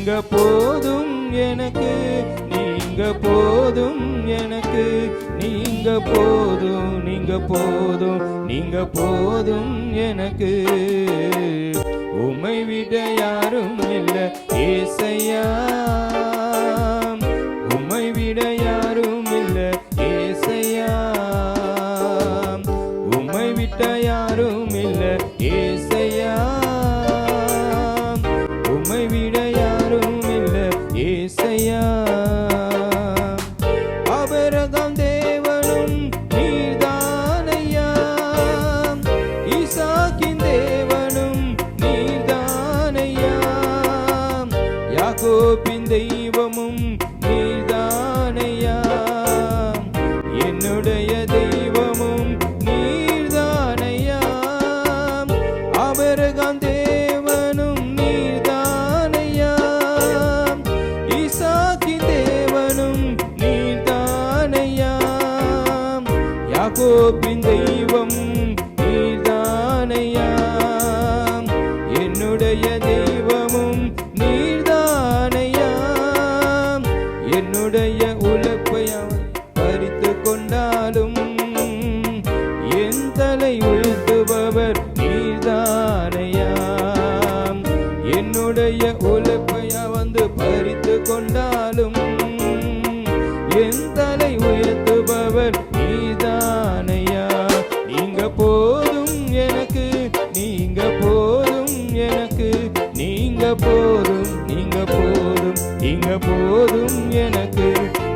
நீங்க போதும் எனக்கு, நீங்க போதும் எனக்கு, நீங்க போதும், நீங்க போதும், நீங்க போதும் எனக்கு. உம்மை விட யாரும் இல்ல ஏசையா, உம்மை விட யாரும் இல்ல ஏசையா, உம்மை விட்ட யாரும் இல்ல ஏசையா, உம்மை விட யாரும் இல்ல ஏசையா. ஆபிரகாம் தேவனும் நீர்தானையா, ஈசாக்கின் தேவனும் நீர்தானையா, யாக்கோபின் தெய்வமும் நீர்தானையா, என்னுடைய தெய்வமும் நீர்தானையா. ஆபிரகாம் தேவனும் நீர்தானையா, ஈசாக்கின் தேவனும் நீர்தானையா, யாக்கோபின் தெய்வம் நீர்தானையா, என்னுடைய தெய்வமும் நீர்தானையா. என்னுடைய உழைப்பை அவன் பறித்து கொண்டாலும் என் தலை உயர்த்துபவர் நீர்தானையா. என்னுடைய உழைப்பை வந்து பறித்து கொண்டாலும் என் தலை உயர்த்துபவர் நீர்தானையா. நீங்க போதும் எனக்கு, நீங்க போதும் எனக்கு, நீங்க போதும், நீங்க போதும், நீங்க போதும் எனக்கு,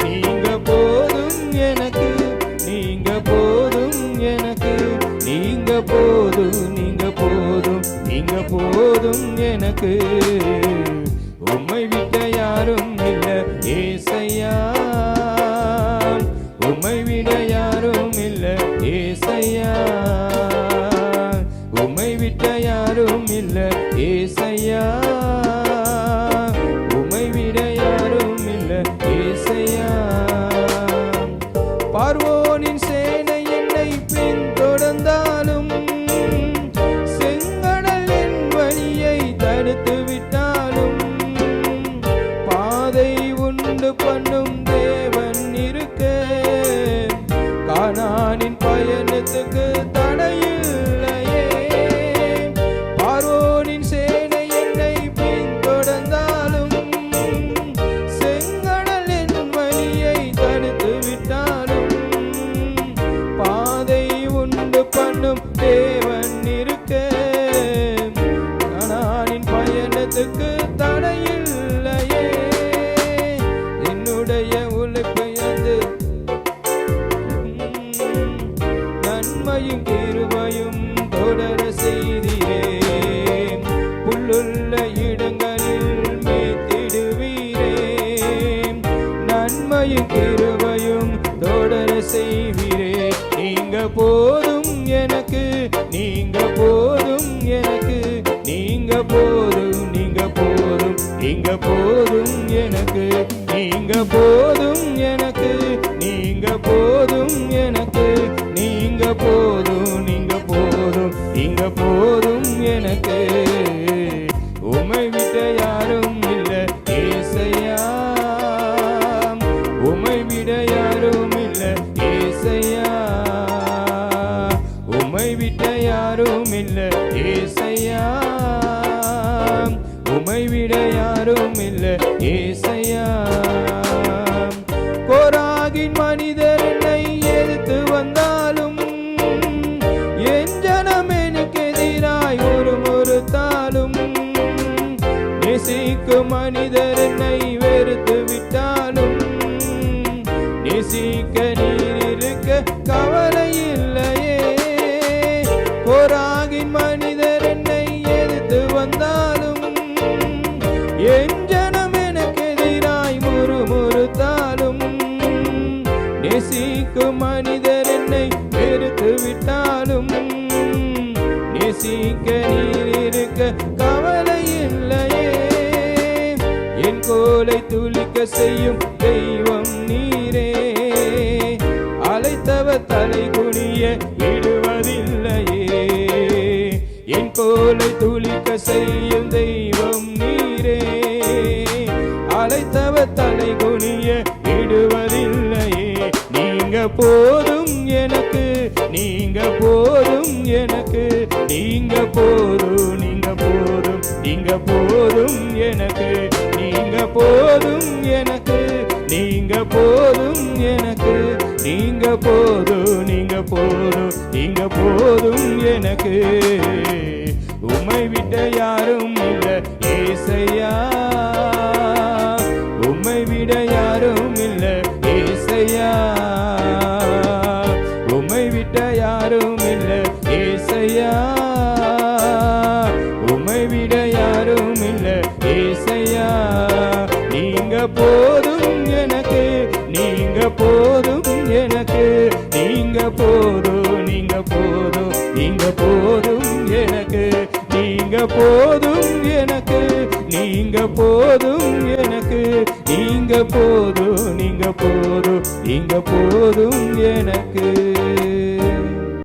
நீங்க போதும் எனக்கு, நீங்க போதும் எனக்கு, நீங்க போதும், நீங்க போதும், நீங்க போதும் எனக்கு. உம்மை விட்ட யாரும் இல்ல ஏசையா, உம்மை விட யாரும் இல்ல ஏசையா, உம்மை விட்ட யாரும் இல்ல ஏசையா, உம்மை விட யாரும் இல்ல ஏசையா. பார்வோனின் சேனை என்னை பின்தொடர்ந்தாலும், செங்கடல் என் வழியை தடுத்து விட்டாலும், பாதை உண்டு பண்ணும் தேவன் இருக்க, கானானின் பயணத்துக்கு தடையில்லையே. பார்வோனின் சேனை என்னை பின்தொடர்ந்தாலும், செங்கடல் என் வழியை தடுத்து விட்டாலும், பாதை உண்டு பண்ணும் தேவன் இருக்க, கானானின் பயணத்துக்கு தடையில்லையே. என்னுடைய உழைப்பை அது நன்மையும் கிருபையும் தொடர செய்தீரே, புல்லுள்ள இடங்களில் மேய்த்திடுவீரே. நன்மையும் கிருபையும் தொடர செய்வீரே. நீங்க போதும் எனக்கு, நீங்க போதும் எனக்கு, நீங்க போதும், நீங்க போதும், நீங்க போதும் எனக்கு, நீங்க போதும் எனக்கு, நீங்க போதும் எனக்கு, நீங்க போதும், நீங்க போதும், நீங்க போதும் எனக்கு. உம்மை விட்ட யாரும் இல்ல ஏசையா, உம்மை விட யாரும் இல்ல ஏசையா, உம்மை விட்ட யாரும் இல்ல ஏசையா, உம்மை விட யாரும் இல்ல ஏசையா. கோராகின் மனிதர் என்னை எதிர்த்து வந்தாலும், என் ஜனம் எனக்கு எதிராய் முறுமுறுத்தாலும், நேசிக்கும் மனிதர் என்னை வெறுத்து விட்டாலும், நேசிக்க நீர் இருக்க கவலை இல்லையே. கோராகின் மனிதர் என்னை எதிர்த்து வந்தாலும், என் ஜனம் எனக்கு எதிராய் முறுமுறுத்தாலும், நேசிக்கும் மனிதர் என்னை வெறுத்து விட்டாலும், நேசிக்க நீர் இருக்க கவலை இல்லையே. என் கோலை துளிக்க செய்யும் தெய்வம் நீரே, அழைத்தவர் தலை குனிய விடுவதில்லையே. என் கோலை துளிக்க செய்யும் தெய்வம் நீரே, போதும் எனக்கு, நீங்க போதும் எனக்கு, நீங்க போதும், நீங்க போதும், நீங்க போதும் எனக்கு, நீங்க போதும் எனக்கு, நீங்க போதும் எனக்கு, நீங்க போதும், நீங்க போதும், நீங்க போதும் எனக்கு. உம்மை விட்ட யாரும் இல்ல ஏசையா, உம்மை விட யாரும் இல்ல ஏசையா, உம்மை விட்ட யாரும் இல்ல ஏசையா, உம்மை விட யாரும் இல்ல ஏசையா. நீங்க போதும் எனக்கு, நீங்க போதும் எனக்கு, நீங்க போதும், நீங்க போதும், நீங்க போதும் எனக்கு, நீங்க போதும் எனக்கு, நீங்க போதும் எனக்கு, நீங்க போதும், நீங்க போதும், நீங்க போதும் எனக்கு.